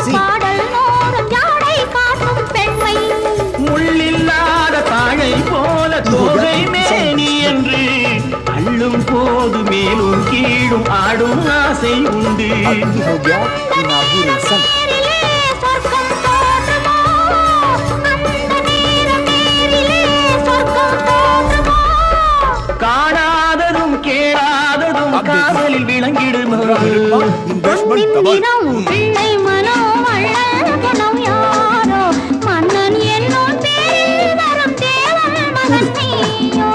பாடல் நூறும் யாடை காட்டும் பெண்மை முள்ளில்லாத தாழை போல தோகை மேனி என்று அள்ளும் போது மேலும் கீழும் ஆடும் ஆசை உண்டு சொர்க்கம் தோன்றுமோ அந்த நேரிலே சொர்க்கம் தோன்றுமோ காணாததும் கேளாததும் காதலில் விளங்கிடுமோ பிள்ளை மனோ வள்ளல் குணம் யாரோ மன்னன் என்னும் பேரில் வரும் தேவன் மகன் நீயோ